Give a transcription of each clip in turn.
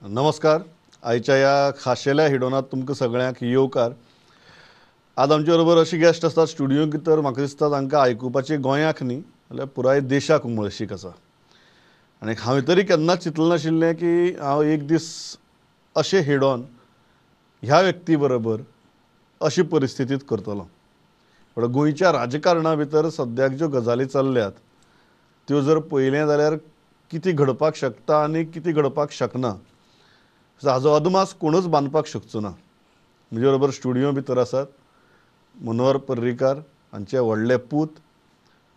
नमस्कार. आयच्या ह्या खाशेल्या हिडोनात तुमकां सगळ्यांक येवकार. आज आमचे बरोबर अशी गेस्ट असतात स्टुडियोक तर म्हाका दिसता तांकां आयकुपाची गोंयाक न्ही जाल्यार पुराय देशाक उमळशीक आसा. आनी हांवें तरी केन्नाच चिंतलें नाशिल्लें की हांव एक दीस अशें हिडोन ह्या व्यक्ती बरोबर अशी परिस्थितीत करतलो. पण गोंयच्या राजकारणा भितर सद्याक ज्यो गजाली चल्ल्यात त्यो जर पळयलें जाल्यार कितें घडपाक शकता आनी कितें घडपाक शकना हाजो अदमास कोणूच बांदपाक शकचो ना. म्हजे बरोबर स्टुडियो भितर आसात मनोहर पर्रीकार हांचे व्हडले पूत.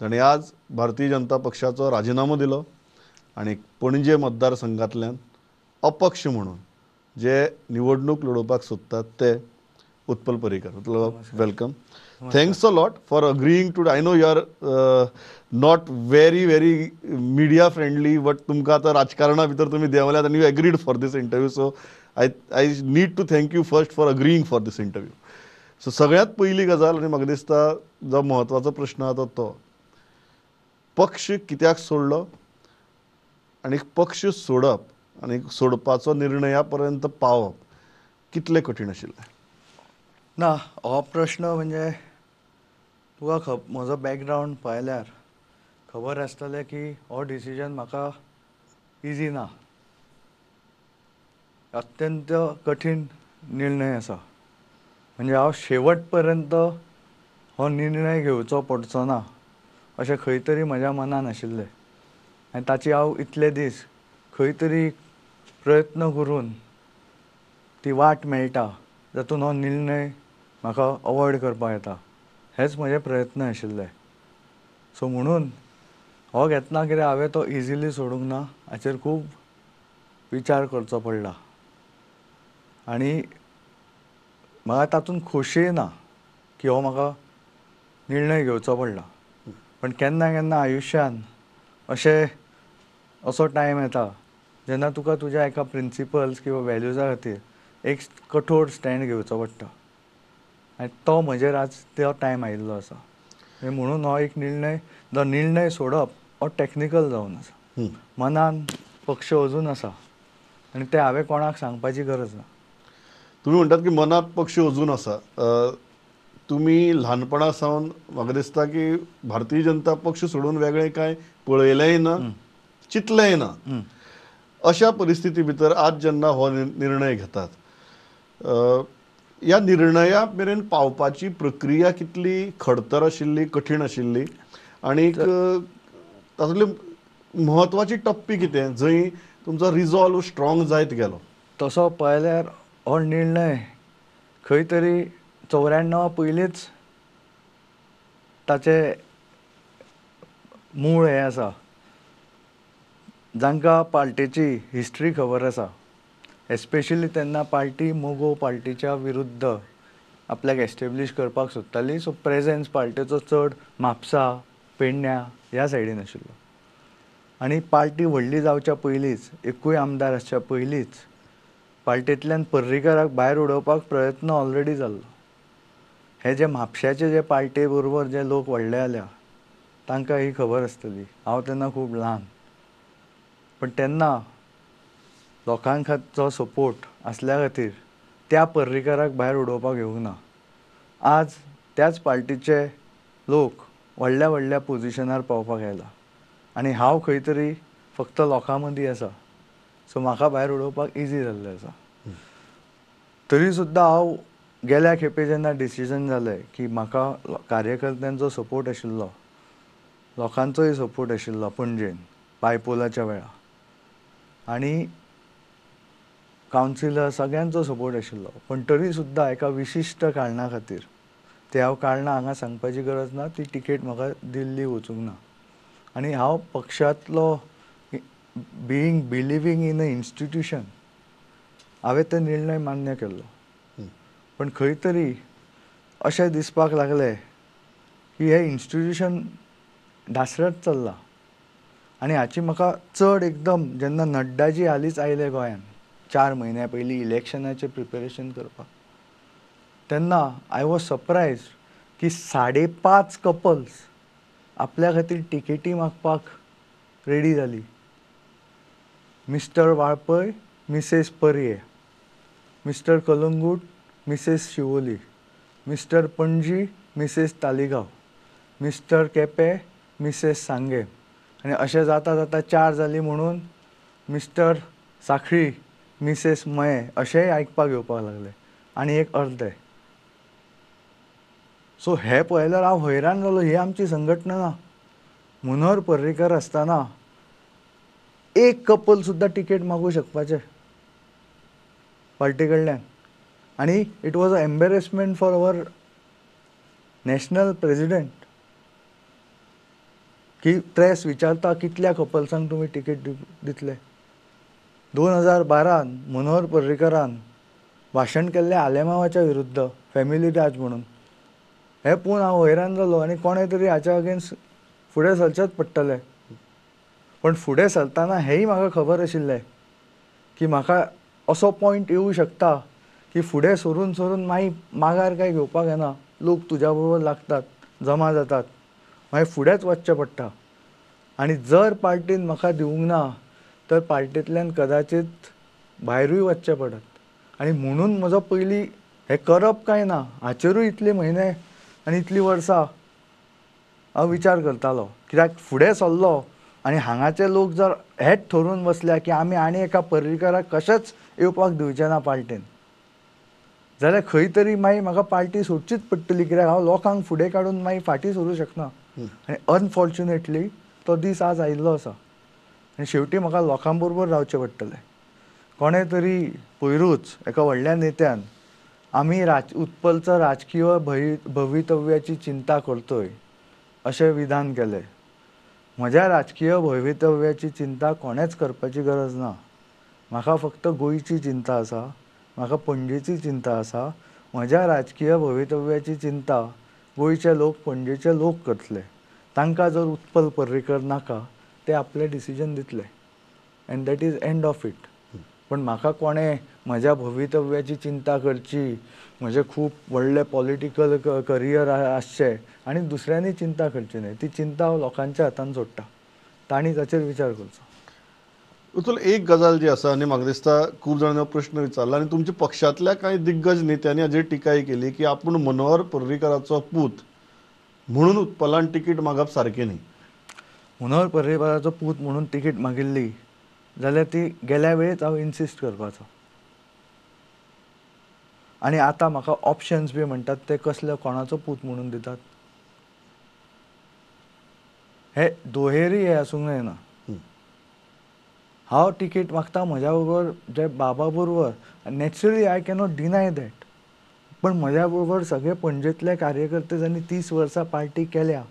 ताणें आज भारतीय जनता पक्षाचो राजिनामो दिलो आनी पणजे मतदारसंघांतल्यान अपक्ष म्हणून जे निवडणूक लडोवपाक सोदतात ते Utpal Parrikar. Welcome. Thanks a lot for agreeing to. I know you are not very media friendly but तुमकां आतां राजकारणा भितर तुमी देंवल्यात आनी you agreed for this interview. So I need to thank you first for agreeing for this interview. So सगळ्यांत पयली गजाल आनी म्हाका दिसता जो म्हत्वाचो प्रश्न आसा तो पक्ष कित्याक सोडलो आनी पक्ष सोडप आनी सोडपाचो निर्णया पर्यंत पावप कितलें कठीण आशिल्लें? ना, हो प्रश्न म्हणजे तुका म्हजो बॅकग्रावंड पळयल्यार खबर आसतलें की हो डिसिजन म्हाका इजी ना. अत्यंत कठीण निर्णय आसा. म्हणजे हांव शेवट पर्यंत हो निर्णय घेवचो पडचो ना अशें खंय तरी म्हज्या मनान आशिल्लें. आनी ताची हांव इतले दीस खंय तरी प्रयत्न करून ती वाट मेळटा जातून हो निर्णय म्हाका अवॉयड करपाक येता हेच म्हजे प्रयत्न आशिल्ले. सो म्हणून हो घेतना कितें हांवें तो इजिली सोडूंक ना. हाचेर खूब विचार करचो पडला आनी म्हाका तातूंत खोशयेय ना की हो म्हाका निर्णय घेवचो पडला. पण केन्ना केन्ना आयुश्यान असो टायम येता जेन्ना तुका तुज्या एका प्रिंसिपल्स किंवा वॅल्युजा खातीर एक कठोर स्टँड घेवचो पडटा आनी तो म्हजेर आज तो टायम आयिल्लो आसा. म्हणून हो एक निर्णय सोडप हो टॅक्निकल जावन आसा. मनान पक्ष अजून आसा आनी ते हांवें कोणाक सांगपाची गरज ना. तुमी म्हणटात की मनात पक्ष अजून आसा. तुमी ल्हानपणा सावन म्हाका दिसता की भारतीय जनता पक्ष सोडून वेगळें कांय पळयलेंय ना, चिंतलेंय ना. अशा परिस्थिती भितर आज जेन्ना हो निर्णय घेतात ह्या निर्णया मेरेन पावपाची प्रक्रिया कितली खडतर आशिल्ली, कठीण आशिल्ली आनीक तातूंतले म्हत्वाची टप्पी कितें जंय तुमचो रिजॉल्व स्ट्रॉंग जायत गेलो? तसो पळयल्यार हो निर्णय खंय तरी 94 पयलींच ताचे मूळ हें आसा. जांकां पार्टीची हिस्ट्री खबर आसा एस्पेशली तेन्ना पार्टी मोगो पार्टीच्या विरुद्ध आपल्याक एस्टेब्लीश करपाक सोदताली. सो प्रेझेन्स पार्टीचो चड म्हापसा पेडण्या ह्या सायडीन आशिल्लो आनी पार्टी व्हडली जावच्या पयलींच एकूय आमदार आसच्या पयलींच पार्टेंतल्यान पर्रीकाराक भायर उडोवपाक प्रयत्न ऑलरेडी जाल्लो. हे जे म्हापश्याचे जे पार्टे बरोबर जे लोक व्हडले जाल्या तांकां ही खबर आसतली. हांव तेन्ना खूब ल्हान पण तेन्ना लोकांचो सपोर्ट आसल्या खातीर त्या पर्रीकाराक भायर उडोवपाक येवंक ना. आज त्याच पार्टीचे लोक व्हडल्या व्हडल्या पोजिशनार पावपाक आयला आनी हांव खंय तरी फक्त लोकां मदीं आसा. सो म्हाका भायर उडोवपाक इजी जाल्लें आसा. तरी सुद्दां हांव गेल्या खेपे जेन्ना डिसिजन जालें की म्हाका कार्यकर्त्यांचो सपोर्ट आशिल्लो, लोकांचोय सपोर्ट आशिल्लो पणजेन बायपोलाच्या वेळार आनी कावन्सिलर सगळ्यांचो सपोर्ट आशिल्लो. पण तरी सुद्दां एका विशिश्ट कारणां खातीर ते हांव कारणां हांगा सांगपाची गरज ना, ती टिकेट म्हाका दिल्ली वचूंक ना. आनी हांव पक्षांतलो बिलिवींग इन अ इन्स्टिट्यूशन हांवें तो निर्णय मान्य केल्लो. पण खंय तरी अशें दिसपाक लागलें की हें इन्स्टिट्यूशन ढासळत चल्लां आनी हाची म्हाका चड एकदम जेन्ना नड्डाजी हालींच आयले गोंयांत 4 म्हयन्या पयलीं इलेक्शनाचें प्रिपेरेशन करपाक तेन्ना आय वॉज सरप्रायज्ड की 5.5 कपल्स आपल्या खातीर टिकेटी मागपाक रेडी जाली. Mr Valpoi, Mrs Parra, Mr Calangute Mrs Siolim, Mr Panaji Mrs Taleigao, Mr Quepem Mrs Sanguem, आनी अशें जाता जाता 4 जालीं म्हणून मिस्टर साखळी मिसेस मये अशेंय आयकपाक येवपाक लागले, आनी एक अर्दे. सो हे पळयल्यार हांव हैराण जालो. ही आमची संघटना ना. मनोहर पर्रीकर आसतना एक कपल सुद्दां टिकेट मागूं शकपाचे पार्टी कडल्यान, आनी it was a embarrassment for our national president की प्रेस विचारता कितल्या कपल्सांक तुमी टिकेट दितले. 2012 मनोहर पर्रीकरान भाशण केल्लें आलेमांवाच्या विरुद्ध, फॅमिली राज म्हणून. हें पळोवन हांव हैराण जालो, आनी कोणें तरी हाच्या अगेन्स्ट फुडें सरचेंच पडटलें. पण फुडें सरतना हेंय म्हाका खबर आशिल्लें की म्हाका असो पॉयंट येवं शकता की फुडें सरून सरून मागीर माघार काय घेवपाक येना. लोक तुज्या बरोबर लागतात, जमा जातात, मागीर फुडेंच वचचें पडटा. आनी जर पार्टीन म्हाका दिवंक ना तर पार्टींतल्यान कदाचीत भायरूय वचचें पडत. आनी म्हणून म्हजो पयलीं हें करप काय ना हाचेरूय इतले म्हयने आनी इतलीं वर्सां हांव विचार करतालो. कित्याक फुडें सरलो आनी हांगाचे लोक जर हेच ठरोवन बसल्या की आमी आनी एका पर्रीकराक कशेंच येवपाक दिवचे ना पार्टीन, जाल्यार खंय तरी मागीर म्हाका पार्टी सोडचीच पडटली. कित्याक हांव लोकांक फुडें काडून मागीर फाटीं सरूं शकना. आनी अनफॉर्च्युनेटली तो दीस आज आयिल्लो आसा, आनी शेवटी म्हाका लोकां बरोबर रावचें पडटलें. कोणें तरी पयरूच एका व्हडल्या नेत्यान आमी उत्पलचं राजकीय भवितव्याची चिंता करतोय अशें विधान केलें. म्हज्या राजकीय भवितव्याची चिंता कोणेच करपाची गरज ना. म्हाका फक्त गोंयची चिंता आसा, म्हाका पणजेची चिंता आसा. म्हज्या राजकीय भवितव्याची चिंता गोंयचे लोक, पणजेचे लोक करतले. तांकां जर उत्पल पर्रीकर नाका, ते आपले डिसिजन दितले, end that is end of it. पण म्हाका कोणें म्हज्या भवितव्याची चिंता करची, म्हजें खूब व्हडलें पॉलिटिकल करियर आसचें आनी दुसऱ्यांनी चिंता करची न्हय, ती चिंता हांव लोकांच्या हातान सोडटा. तांणी ताचेर विचार करचो. उचल एक गजाल जी आसा, आनी म्हाका दिसता खूब जाणांनी हो प्रश्न विचारला आनी तुमच्या पक्षांतल्या कांय दिग्गज नेत्यांनी हाजेर टिकाय केली की आपूण मनोहर पर्रीकराचो पूत म्हणून उत्पलान तिकीट मागप सारकें न्ही. मनोहर पर्रीकराचो पूत म्हणून तिकीट मागिल्ली जाल्यार ती गेल्या वेळेच हांव इन्सिस्ट करपाचो. आनी आतां म्हाका ऑप्शन्स बी म्हणटात ते कसले, कोणाचो पूत म्हणून दितात. हे दुहेरी हे आसूंक जायना. हांव तिकीट मागता म्हज्या बरोबर जे बाबा बरोबर, naturally I cannot deny that. पण म्हज्या बरोबर सगळे पणजेंतले कार्यकर्ते जांणी 30 वर्सां पार्टी केल्या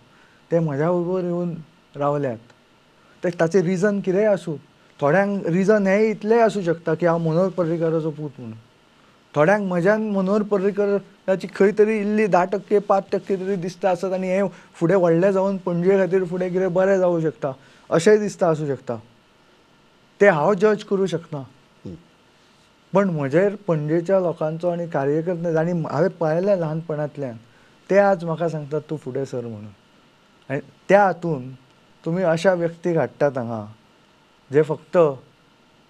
ते म्हज्या बरोबर येवन रावल्यात. ते ताचें रिजन कितेंय आसूं. थोड्यांक रिजन हें इतलेंय आसूं शकता की हांव मनोहर पर्रीकराचो पूत म्हणून. थोड्यांक म्हज्यान मनोहर पर्रीकराची खंय तरी इल्ली 10% 5% तरी दिसता आसत आनी हें फुडें व्हडलें जावन पणजे खातीर फुडें कितें बरें जावं शकता अशेंय दिसता आसूं शकता. ते हांव जज करूं शकना. पण म्हजेर पणजेच्या लोकांचो आनी कार्यकर्ते आनी हांवें पळयलें ल्हानपणांतल्यान ते आज म्हाका सांगतात तूं फुडें सर म्हणून. आनी त्या हातून तुमी अशा व्यक्तीक हाडटात हांगा जे फक्त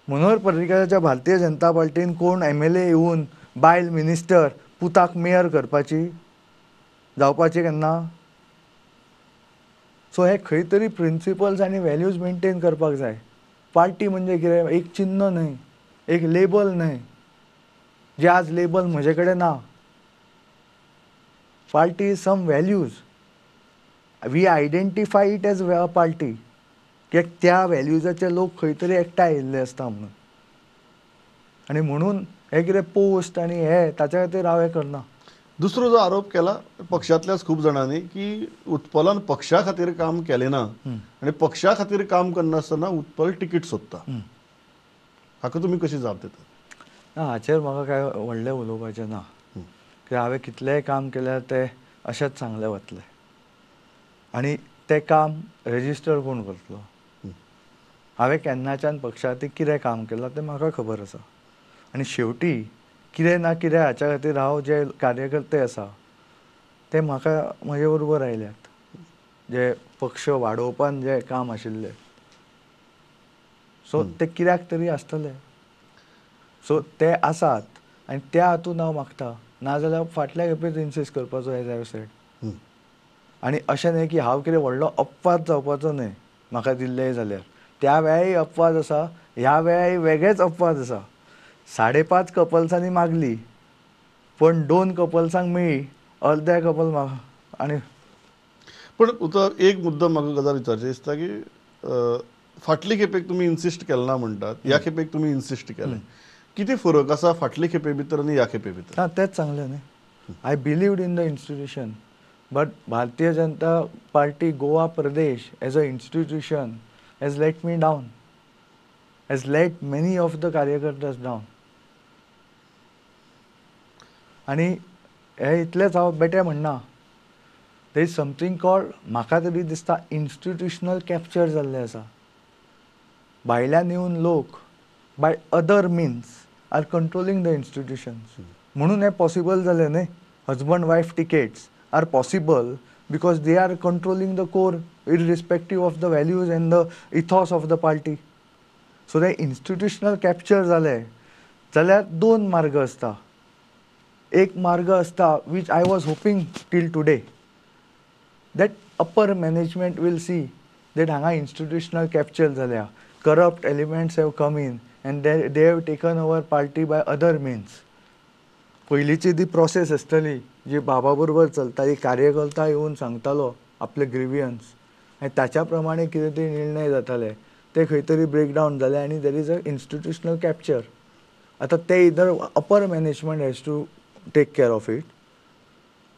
मनोहर पर्रीकराच्या भारतीय जनता पार्टीन कोण MLA येवन बायल मिनिस्टर पुताक मेयर करपाची जावपाची केन्ना. सो हे खंय तरी प्रिंसिपल्स आनी व्हॅल्यूज मेंटेन करपाक जाय. पार्टी म्हणजे कितें, एक चिन्ह न्हय, एक लेबल न्हय, जे आज लेबल म्हजे कडेन ना. Party is some values. We identify it as a party. कित्याक त्या व्हॅल्युजाचे लोक खंय तरी एकठांय आयिल्ले आसता म्हणून. आनी म्हणून हे कितें पोस्ट आनी हे ताच्या खातीर हांव हें करना. दुसरो जो आरोप केला पक्षांतल्याच खूब जाणांनी की उत्पलान पक्षा खातीर काम केलें ना आनी पक्षा खातीर काम करनासतना उत्पल तिकीट सोदता. हाका तुमी कशी जाप दितात? ना, हाचेर म्हाका काय व्हडलें उलोवपाचें ना. कित्याक हांवें कितलेंय काम केल्यार तें अशेंच सांगलें वतलें. आनी तें काम रेजिस्टर कोण करतलो. हांवें केन्नाच्यान पक्षा खातीर कितें काम केलां तें म्हाका खबर आसा. आनी शेवटी कितें ना कितें हाच्या खातीर हांव जे कार्यकर्ते आसा ते म्हाका म्हजे बरोबर आयल्यात. जे पक्ष वाडोवपान जें काम आशिल्लें, सो तें कित्याक तरी आसतलें. सो ते आसात आनी त्या हातूंत हांव मागता, नाजाल्यार फाटल्या खेपेच इन्सिस्ट करपाचो एज आय सेड. हं. आनी अशें न्हय की हांव कितें व्हडलो अपवाद जावपाचो न्हय म्हाका दिल्लेय जाल्यार. त्या वेळाय अपवाद आसा, ह्या वेळाय वेगळेच अपवाद आसा. 5.5 कपल्सांनी मागली, पण 2 कपल्सांक मेळ्ळी, अर्दे कपल आनी पण एक मुद्दो म्हाका गजाल विचारची दिसता की फाटली खेपेक तुमी इन्सिस्ट केलें ना म्हणटात, ह्या खेपेक तुमी इन्सिस्ट केलें. कितें फरक आसा फाटले खेपे भितर आनी ह्या खेपे भितर? ना तेच सांगलें न्ही. I believed in the institution, but Bharatiya Janata Party Goa Pradesh as a institution has let me down, has let many of the कार्यकर्तास down. आनी हे इतलेंच हांव बेटे म्हणना. देर इज समथींग कॉल्ड, म्हाका तरी दिसता इन्स्टिट्यूशनल कॅप्चर जाल्लें आसा. भायल्यान येवन लोक by other means are controlling the institutions. म्हणून हें पॉसिबल जालें न्ही. Husband wife tickets are possible because they are controlling the core irrespective of the values and the ethos of the party. So the institutional capture जाले जाल्यार 2 मार्ग आसता. एक मार्ग आसता which I was hoping till today that upper management will see that हांगा institutional capture जाल्या, corrupt elements have come in and they have taken over party by other means. पयलींची ती प्रोसेस आसतली जी बाबा बरोबर चलताली, कार्यकर्ता येवन सांगतालो आपले ग्रिवियन्स आनी ताच्या प्रमाणे कितें तरी निर्णय जाताले, ते खंय तरी ब्रेकडावन जाले आनी there is a institutional capture. आतां ते इधर upper management has to take care of it.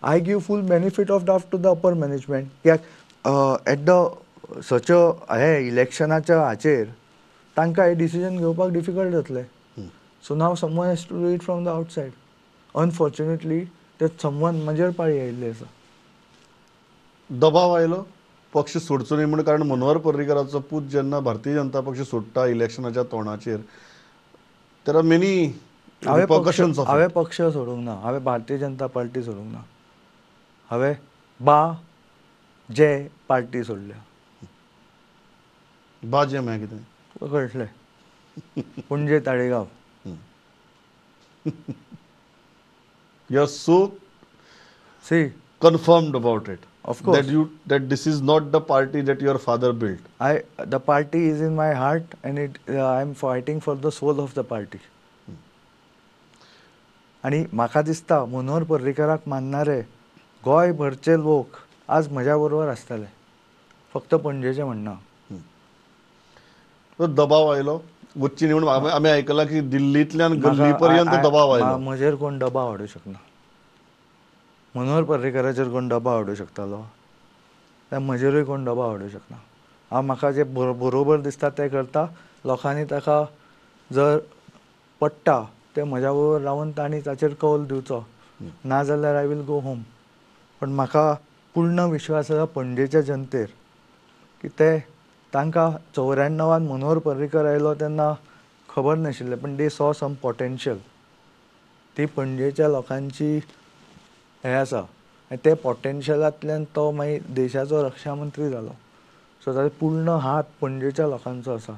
I give full benefit of doubt to the upper management. कित्याक एट द सच हे इलेक्शनाच्या हाचेर तांकां हे डिसिजन घेवपाक डिफिकल्ट जातलें. So now someone has to do it from the outside. Unfortunately ते someone म्हजेर पाळी आयिल्ली आसा. दबाव आयलो पक्ष सोडचो न्ही म्हणून, कारण मनोहर पर्रीकराचो पूत जेन्ना भारतीय जनता पक्ष सोडटा इलेक्शनाच्या तोंडाचेर, देर आर मेनी रिपरकशन्स ऑफ हांवें पक्ष सोडूंक ना, हांवें भारतीय जनता पार्टी सोडूंक ना. हांवें जे पार्टी सोडल्या. बाजे म्हळ्यार कितें? तुका कळटलें. Panaji Taleigao. You are so see confirmed about it Of course. that this is not the party that your father built. the party is in my heart and I am fighting for the soul of the party. आनी म्हाका दिसता मनोहर पर्रीकराक मानणारे गोंयभरचे लोक आज म्हज्या बरोबर आसतले, फक्त पणजेचे म्हणना. तो दबाव आयलो वच्ची न्ही म्हणून आमी आयकलां की दिल्लींतल्यान गल्ली पर्यंत दबाव आयलो. म्हजेर कोण दबाव हाडूं शकना. मनोहर पर्रीकराचेर कोण दबाव हाडूं शकतालो, त्या म्हजेरूय कोण दबाव हाडूं शकना. हांव म्हाका जे बरोबर दिसता तें करता. लोकांनी ताका जर पडटा ते म्हज्या बरोबर रावन तांणी ताचेर कौल दिवचो, नाजाल्यार आय वील गो होम. पण म्हाका पूर्ण विश्वास आसा पणजेच्या जनतेर की ते तांकां 94 मनोहर पर्रीकर आयलो तेन्ना खबर नाशिल्लें, पण दे सॉ सम पोटेन्शियल. ती पणजेच्या लोकांची हें आसा आनी ते पोटेन्शियलांतल्यान तो मागीर देशाचो रक्षा मंत्री जालो. सो ताचो पूर्ण हात पणजेच्या लोकांचो आसा.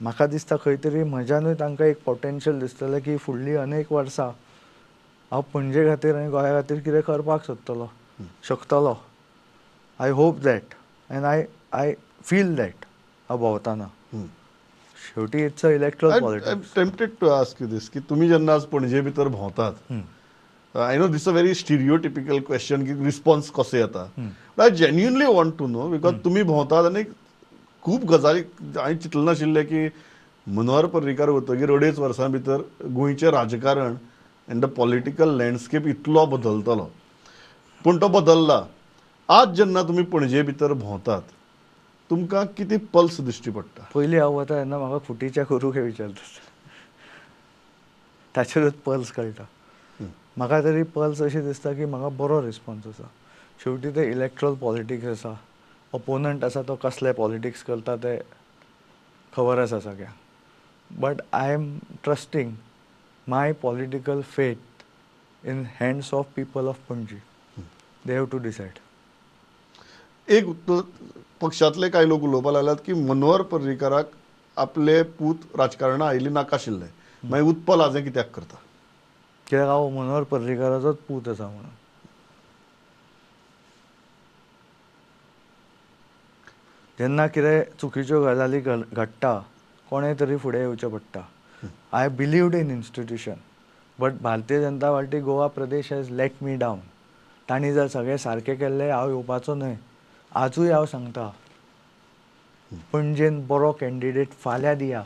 म्हाका दिसता खंय तरी म्हज्यानूय तांकां एक पोटेन्शियल दिसतलें की फुडलीं अनेक वर्सां हांव पणजे खातीर आनी गोंया खातीर कितें करपाक शकतलो. I hope that and I feel that हांव भोंवताना. शेवटी it's a electoral politics. I am tempted to ask you this की तुमी जेन्ना आज पणजे भितर भोंवतात, I know this a very stereotypical question की रिस्पॉन्स कसो येता, but I genuinely want to know because तुमी भोंवतात आनी खूब गजाली हांवें चिंतलें नाशिल्लें की मनोहर पर्रीकार वतकीर 2.5 वर्सां भितर गोंयचें राजकारण एंड द पॉलिटिकल लँडस्केप इतलो बदलतलो. पूण तो बदलला. आज जेन्ना तुमी पणजे भितर भोंवतात तुमकां कितें पल्स दिश्टी पडटा? पयलीं हांव वता तेन्ना म्हाका फुटीच्या करूंक विचारतात, ताचेरूच पल्स कळटा. म्हाका तरी पल्स अशी दिसता की म्हाका बरो रिस्पॉन्स आसा. शेवटी ते इलेक्ट्रल पॉलिटिक्स आसा. ओपोनंट आसा तो कसले पॉलिटिक्स करता ते खबर आसा सगळ्यांक. But I am trusting my political faith in hands of people of Panaji. They have to decide. एक पक्षांतले कांय लोक उलोवपाक लागल्यात की मनोहर पर्रीकाराक आपले पूत राजकारणां आयिल्ली नाका आशिल्ले, मागीर उत्पल आज कित्याक करता? कित्याक हांव मनोहर पर्रीकाराचोच पूत आसा म्हणून. जेन्ना कितें चुकीच्यो गजाली घडटा कोणें तरी फुडें येवचें पडटा. I believed in institution but Bharatiya Janata Party Goa Pradesh has let me down. तांणी जर सगळें सारकें केल्लें हांव येवपाचो न्हय. आजूय हांव सांगता पणजेन बरो कॅन्डिडेट फाल्यां दिया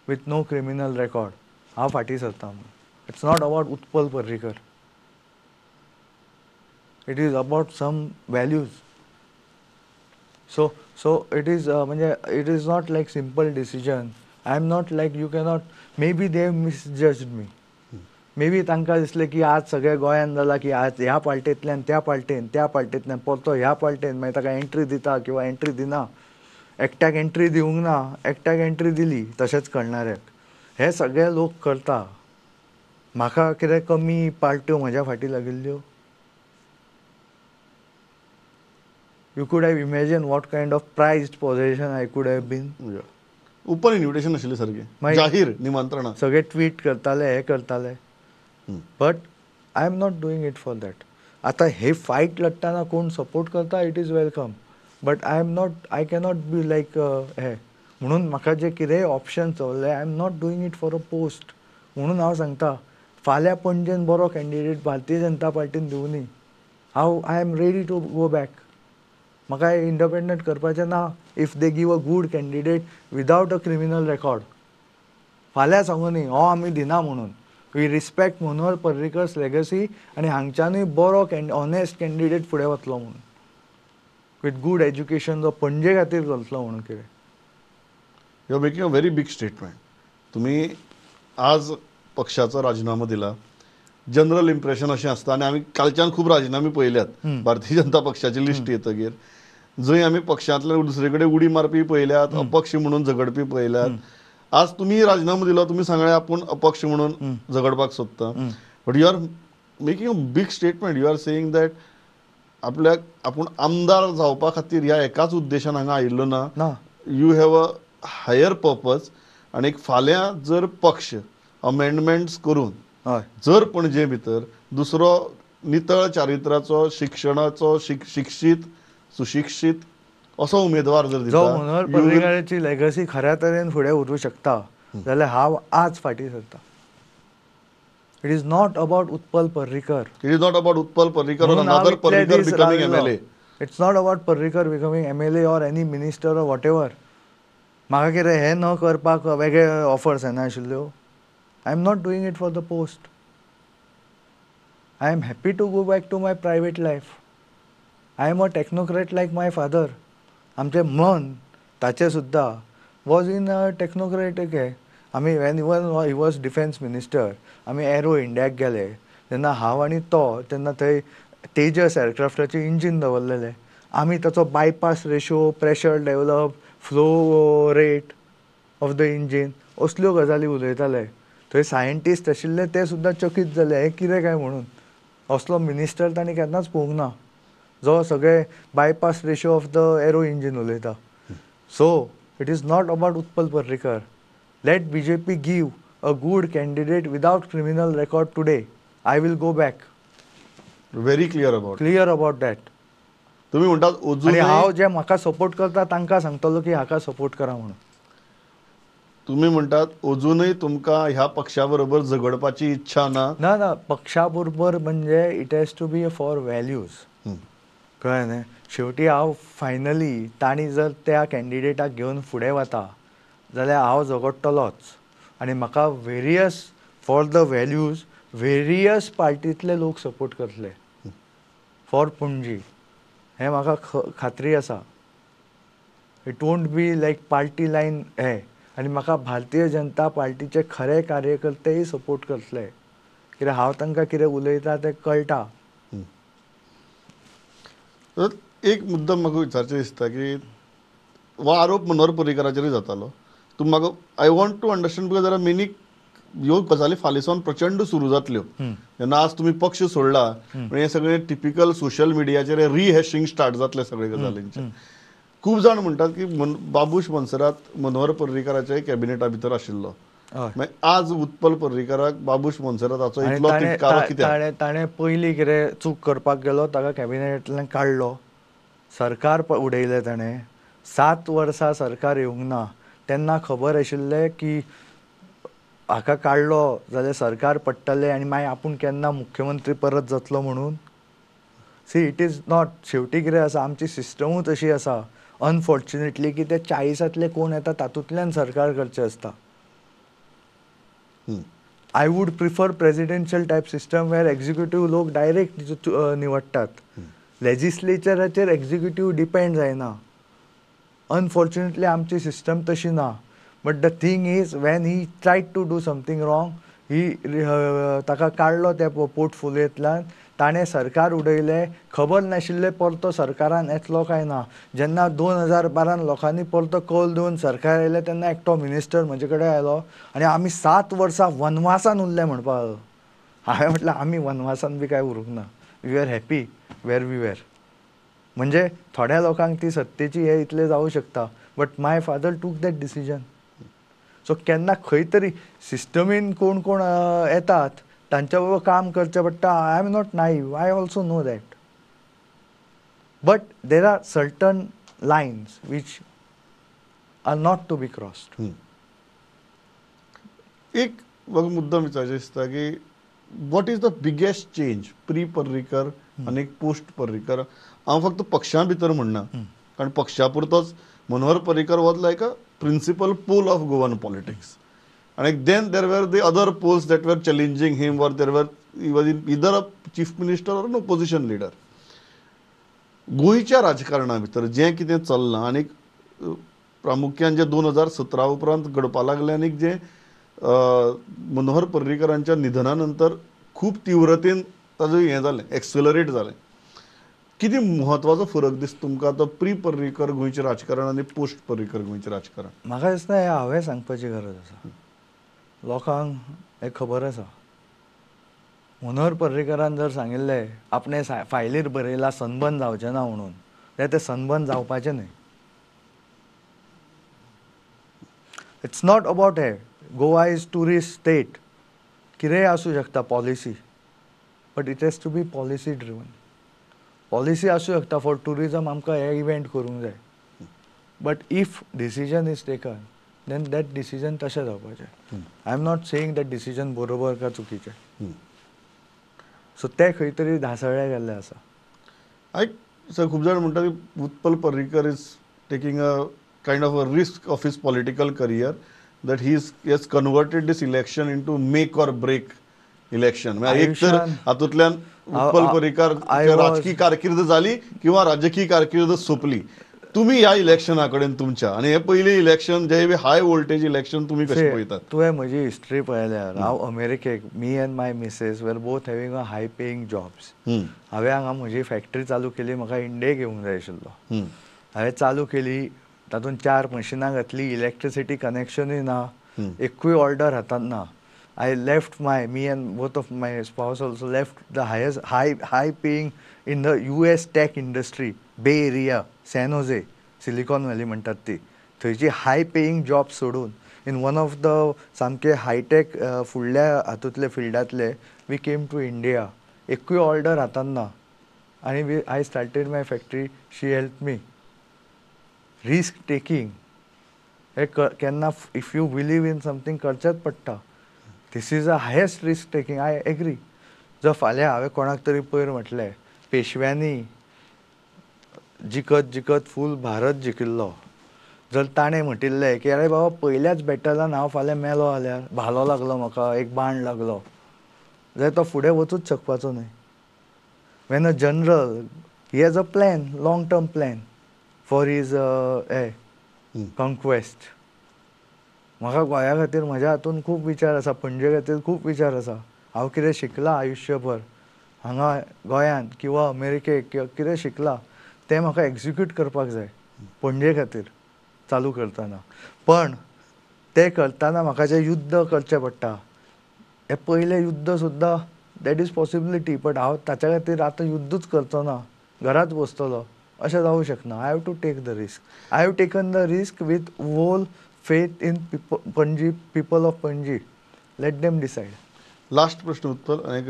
विथ नो क्रिमिनल रेकॉर्ड. हांव फाटीं सरता म्हणून. It's not about Utpal Parrikar. It is about some values. So it is म्हणजे it is not like simple decision. I am not like you cannot. Maybe they have misjudged me. Maybe तांकां दिसलें की आज सगळ्या गोंयान जालां की आज ह्या पार्टेंतल्यान त्या पार्टेन, त्या पार्टेंतल्यान परतो ह्या पार्टेन, मागीर ताका एंट्री दिता किंवा एंट्री दिना. एकट्याक एंट्री दिवंक ना, एकट्याक एंट्री दिली तशेंच कळणाऱ्याक. हे सगळे लोक करता. म्हाका कितें कमी पार्ट्यो म्हज्या फाटीं लागिल्ल्यो? You could have imagined what kind of prized possession I could have been. Open invitation आशिल्लें सारकें, मागीर जाहीर निमंत्रणां. सगळे ट्वीट करताले, हे करताले. But I am not doing it for that. आतां हे फायट लडटाना कोण सपोर्ट करता it is welcome. But I cannot be like हे म्हणून म्हाका जे कितेंय ऑप्शन चल्ले I am not doing it for a post. म्हणून हांव सांगता फाल्यां पणजेन बरो कॅन्डिडेट भारतीय जनता पार्टीन दिवनी. I am ready to go back. म्हाका इंडिपेंडंट करपाचें ना. If they give a good candidate without a criminal record फाल्यां सांगून न्ही हो आमी दिना म्हणून. वी रिस्पेक्ट मनोहर पर्रीकर्स लेगसी आनी हांगच्यानूय बरो ऑनेस्ट कॅन्डिडेट फुडें वतलो म्हणून विथ गूड एज्युकेशन जो पणजे खातीर चलतलो म्हणून. कितें you are making a very big statement. तुम्ही आज पक्षाचो राजिनामो दिला. जनरल इम्प्रेशन अशें आसता आनी आमी कालच्यान खूब राजिनामे पळयल्यात भारतीय जनता पक्षाची लिस्ट येतकीर. जंय आमी पक्षांतल्यान दुसरे कडेन उडी मारपी पळयल्यात, अपक्ष म्हणून झगडपी पळयल्यात. आज तुमी राजिनामो दिलो, तुमी सांगलें आपूण अपक्ष म्हणून झगडपाक सोदता. But you are making a big statement. You are saying that आपल्याक आपूण आमदार जावपा खातीर ह्या एकाच उद्देशान हांगा आयिल्लो ना. You have a higher purpose. आनी फाल्यां जर पक्ष अमेंडमेंट्स करून जर पणजे भितर दुसरो नितळ चारित्राचो शिक्षणाचो शिक्षीत सुशिक्षीत असो उमेदवार जर जो मनोहर पर्रीकाराची लेगसी खऱ्या तरेन फुडें व्हरूंक शकता जाल्यार हांव आज फाटीं सरता. It is not about Utpal Parrikar. It is not about Utpal Parrikar or another Parrikar becoming MLA. It's not about Parrikar becoming MLA or any minister or whatever. म्हाका कितें हें न करपाक वेगळे ऑफर्स येना आशिल्ल्यो. I am not doing it for the post. I am happy to go back to my private life. I am a technocrat like my father. आमचें मन ताचें सुद्दां वॉज इन अ टेक्नोक्रेटीक हे. आमी when he was defence minister आमी arrow इंडियाक गेले तेन्ना हांव आनी तो तेन्ना थंय तेजस एअरक्राफ्टाचें इंजीन दवरलेलें. आमी ताचो bypass ratio, pressure develop, flow rate of the engine असल्यो गजाली उलयताले. थंय सायंटिस्ट आशिल्ले ते सुद्दां चकीत जाले हें कितें काय म्हणून. असलो मिनिस्टर तांणी केन्नाच पळोवंक ना जो सगळे bypass ratio of the aero engine उलयता. So it is not about Utpal Parrikar. Let BJP give a good candidate without criminal record today. I will go back. Very clear about that. तुम्ही म्हणटात आनी अजूनय हांव जे म्हाका सपोर्ट करता तांकां सांगतलो की हाका सपोर्ट करा म्हणून. तुम्ही म्हणटात अजूनय तुमकां ह्या पक्षा बरोबर झगडपाची इच्छा ना. ना पक्षा बरोबर म्हणजे it has to be for values. कळ्ळें न्ही. शेवटी हांव फायनली तांणी जर त्या कॅन्डिडेटाक घेवन फुडें वता जाल्यार हांव झगडटलोच. आनी म्हाका various for the values various पार्टींतले लोक सपोर्ट करतले फॉर पणजी. हें म्हाका खात्री आसा. It won't be like party line हे. आनी म्हाका भारतीय जनता पार्टीचे खरे कार्यकर्तेय सपोर्ट करतले कित्याक हांव तांकां कितें उलयता तें कळटा. एक मुद्दम म्हाका विचारचें दिसता की हो आरोप मनोहर पर्रीकाराचेरूय जातालो. तुमी म्हाका I want to understand because there are many ह्यो गजाली फाल्यां प्रचंड सुरू जातल्यो. जेन्ना आज तुमी पक्ष सोडला म्हणजे हे सगळे टिपिकल सोशल मिडियाचेर रिहॅशिंग स्टार्ट जातले सगळे गजालींचे. खूब जाण म्हणटात की बाबूश मनसरात मनोहर पर्रीकाराच्याय कॅबिनेटा भितर आशिल्लो हय. मागीर आज उत्पल पर्रीकाराक बाबूश मोन्सेराताचो आनी इतलो ताणें तिटकारो कित्याक? ताणें पयलीं कितें चूक करपाक गेलो ताका कॅबिनेटांतल्यान काडलो, सरकार उडयलें ताणें, 7 वर्सां सरकार येवंक ना, तेन्ना खबर आशिल्लें की हाका काडलो जाल्यार सरकार पडटलें आनी मागीर आपूण केन्ना मुख्यमंत्री परत जातलो म्हणून. सी इट इज नॉट, शेवटी कितें आसा आमची सिस्टमूच अशी आसा अनफॉर्च्युनेटली की ते 40तले कोण येता तातूंतल्यान सरकार करचें आसता. हं. I would prefer presidential type system where executive लोक डायरेक्ट निवडटात. लेजिस्लेचराचेर एक्झिक्युटीव डिपेंड जायना. अनफॉर्च्युनेटली आमची सिस्टम तशी ना. But the thing is when he tried to do something wrong, he ताका काडलो त्या पोर्टफोलियोंतल्यान, ताणें सरकार उडयलें, खबर नाशिल्लें परतो सरकारान येतलो काय ना. जेन्ना 2012 लोकांनी परतो कौल दिवन सरकार येयलें तेन्ना एकटो मिनिस्टर म्हजे कडेन आयलो आनी आमी 7 वर्सां वनवासान उरले म्हणपाक लागलो. हांवें म्हटलें आमी वनवासान बी काय उरूंक ना, we are happy where we were. म्हणजे थोड्या लोकांक ती सत्तेची हे इतलें जावं शकता, but my father took that decision. So केन्ना खंय तरी सिस्टमीन कोण कोण येतात तांच्या बरोबर काम करचें पडटा. I am not naive, I also know that. But there are certain lines which are not to be crossed. एक म्हाका मुद्दम विचारचें दिसता की what is the biggest change pre Parrikar आनी पोस्ट पर्रीकर? हांव फक्त पक्षा भितर म्हणना, कारण पक्षा पुरतोच Manohar Parrikar was like a principal pole of Goan politics. And then there were the other poles that were challenging him, or he was either a chief minister or an opposition leader. गोंयच्या राजकारणा भितर जें कितें चल्लां आनी प्रामुख्यान जे 2017 उपरांत घडपा लागलें आनी जें मनोहर पर्रीकरांच्या निधना नंतर खूब तीव्रतेन ताजें हें जालें, एक्सेलरेट जालें. कितें म्हत्वाचो फरक दिसता तुमकां आतां प्री पर्रीकर गोंयचें राजकारण आनी पोस्ट पर्रीकर गोंयचें राजकारण? म्हाका दिसता हें हांवें सांगपाची गरज आसा. लोकांक हें खबर आसा. मनोहर पर्रीकरान जर सांगिल्लें आपणे फायलीर बरयलां सनबर्न जावचें ना म्हणून, जाल्यार तें सनबर्न जावपाचें न्हय. इट्स नॉट अबावट हे. Goa is tourist state. कितेंय आसूं शकता policy, but it has to be policy driven. Policy आसूं शकता फॉर टुरिजम, आमकां हे इव्हेंट करूंक जाय, but if decision is taken then that decision तशें जावपाचें. I am not saying that decision बरोबर काय चुकीचें. सो ते खंय तरी धासळ्ळे गेल्ले आसा. खूब जाण म्हणटा की Utpal Parrikar is taking a kind of a risk of his political career, that he has converted this election into make or break election. एक तर हातूंतल्यान उत्पल पर्रीकार राजकीय कारकीर्द जाली किंवा राजकीय कारकीर्द सोंपली. तुमी ह्या इलेक्शना कडेन तुमच्या, आनी हे पयलें इलेक्शन जे हाय वोल्टेज इलेक्शन तुमी कशें पळयतात? तुवें म्हजी हिस्ट्री पळयल्यार हांव अमेरिकेक, me and my Mrs were both having a high paying jobs. हांवें हांगा म्हजी फॅक्टरी चालू केली, म्हाका इंडियेक येवंक जाय आशिल्लो. हांवें चालू केली, तातूंत 4 मशिनां घातली, इलेक्ट्रिसिटी कनेक्शनूय ना, एकूय ऑर्डर हातांत ना. I left me and both of my spouse also left the high paying in the US tech industry, Bay Area, San Jose, Silicon Valley म्हणटात ती. थंयची हाय पेईंग जॉब सोडून इन वन ऑफ द सामके hitech फुडल्या हातूंतले फिल्डांतले we came to India. एकूय order हातांत ना आनी I started my factory. She help me. Risk taking हे केन्ना if you believe in something करचेंच पडटा. This is the highest risk taking, I agree. जर फाल्यां हांवें कोणाक तरी पयर म्हटलें पेशव्यांनी जिकत फूल भारत जिखिल्लो, जर ताणें म्हटिल्लें की अरे बाबा पयल्याच बॅटलान हांव फाल्यां मेलो जाल्यार, भालो लागलो म्हाका, एक बाण लागलो, जाल्यार तो फुडें वचूच शकपाचो न्हय. When a general he has a plan, long term plan for his conquest. म्हाका गोंया खातीर म्हज्या हातून खूब विचार आसा, पणजे खातीर खूब विचार आसा. हांव कितें शिकलां आयुश्यभर हांगा गोंयांत किंवा अमेरिकेक किंवा कितें शिकलां तें म्हाका एग्जिक्यूट करपाक जाय पणजे खातीर चालू करतना. पण तें करतना म्हाका जें युद्ध करचें पडटा, हें पयलें युद्ध सुद्दां दॅट इज पॉसिबिलिटी, बट हांव ताच्या खातीर आतां युद्धूच करचो ना, घराच बसतलो, अशें जावंक शकना. I have to take the risk. I have taken the risk with whole faith in people of Panji. Let them decide. Last प्रश्न उत्पल आणि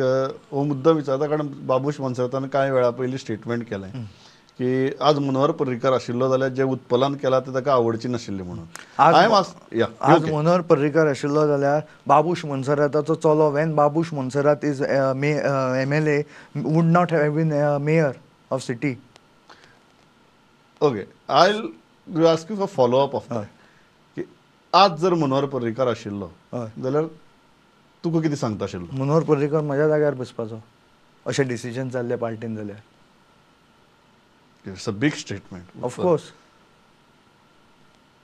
हो मुद्दा विचारता कारण बाबूश मनसरतान कांय वेळा पयलीं स्टेटमेंट केलें की आज मनोहर पर्रीकार आशिल्लो जाल्यार जे उत्पलान केलां तें ताका आवडची नाशिल्लें म्हणून आज मनोहर पर्रीकार आशिल्लो जाल्यार बाबूश मनसराताचो चलो when Babush Monserrate is MLA would not have been mayor of city. Okay I ask you for follow up of की आज जर मनोहर पर्रीकार आशिल्लो जाल्यार तुका कितें सांगता आशिल्लो? मनोहर पर्रीकर म्हज्या जाग्यार बसपाचो अशें डिसिजन जाल्लें पार्टीन जाल्यार. It's a big statement. Of course.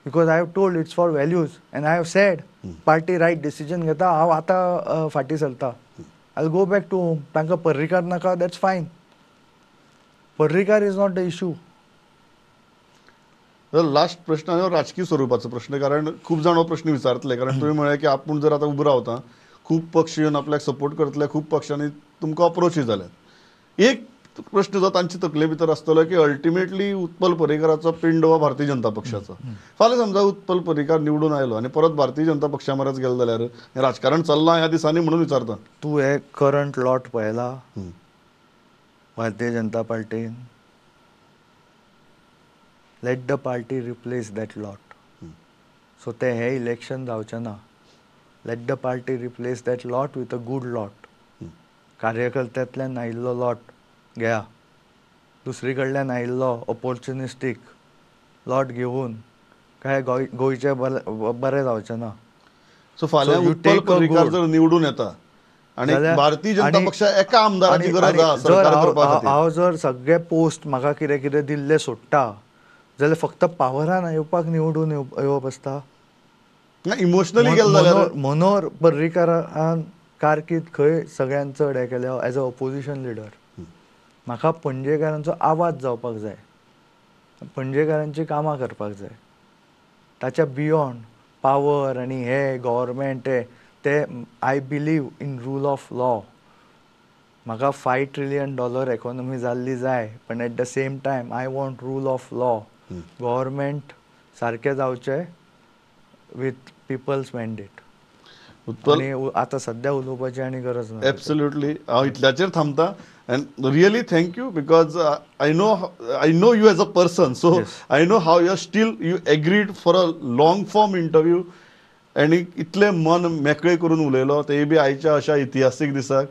Because I have told it's for values and I have said party right decision घेता हांव आतां फाटीं सरता. I'll go back to home. तांकां पर्रीकार नाका, that's fine. Parrikar is not the issue. Last प्रश्न आहे राजकीय स्वरूपाचो प्रश्न कारण खूप जाण हो प्रश्न विचारतले कारण तुम्ही म्हळें की आपूण जर आतां उबो रावता खूप पक्ष येवन आपल्याक सपोर्ट करतले खूप पक्षांनी तुमकां अप्रोचूय जाल्यात. एक प्रश्न जो तांचे तकले भितर आसतलो की अल्टिमेटली उत्पल पर्रीकाराचो पिंड हो भारतीय जनता पक्षाचो. फाल्यां समजा उत्पल पर्रीकार निवडून आयलो आनी परत भारतीय जनता पक्षा मरेच गेलो जाल्यार हें राजकारण चल्लां ह्या दिसांनी म्हणून विचारता. तूं हे करंट लॉट पळयला भारतीय जनता पार्टीन. Let the party replace that lot. So ते हे इलेक्शन जावचें ना. Let the party replace that lot with a good lot. कार्यकर्त्यांतल्यान आयिल्लो लॉट घेया. दुसरी कडल्यान आयिल्लो ऑपॉर्च्युनिस्टीक लॉट घेवन काय गोंयचे बरें जावचें ना. सो फाल्यां उत्पल पर्रीकार जर निवडून येता आणि भारतीय जनता पक्षा एका आमदाराची गरज आसा सरकार करपा खातीर. हांव जर सगळे पोस्ट म्हाका कितें कितें दिल्ले सोडटा जाल्यार फक्त पावरान येवपाक निवडून येवप आसता. इमोशनली गेलो जाल्यार मनोहर पर्रीकारान कारकीर्द खंय सगळ्यान चड हें केलें एज अ ऑपोजिशन लिडर. म्हाका पणजेकारांचो आवाज जावपाक जाय. पणजेकारांची कामां करपाक जाय. ताच्या बियॉन्ड पावर आनी हे गव्हर्मेंट ते I believe in rule of law. म्हाका $5 ट्रिलियन इकॉनॉमी जाल्ली जाय पण at the same time I want rule of law. Government सारकें जावचें विथ पिपल्स मॅन्डेट. आनी आतां सद्या उलोवपाची आनी गरज ना. एब्सोल्युटली हांव इतल्याचेर थांबता and really thank you because I know you as a person, so yes. I know how you agreed for a long form interview and इतले मन मेकळे करून उलयलो ते बी आयच्या अशा इतिहासीक दिसाक.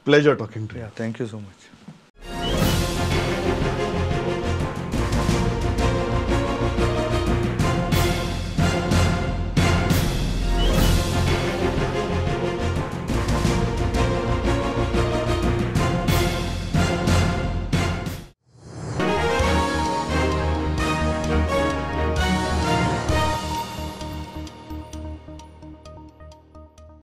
Pleasure talking to you. Thank you so much.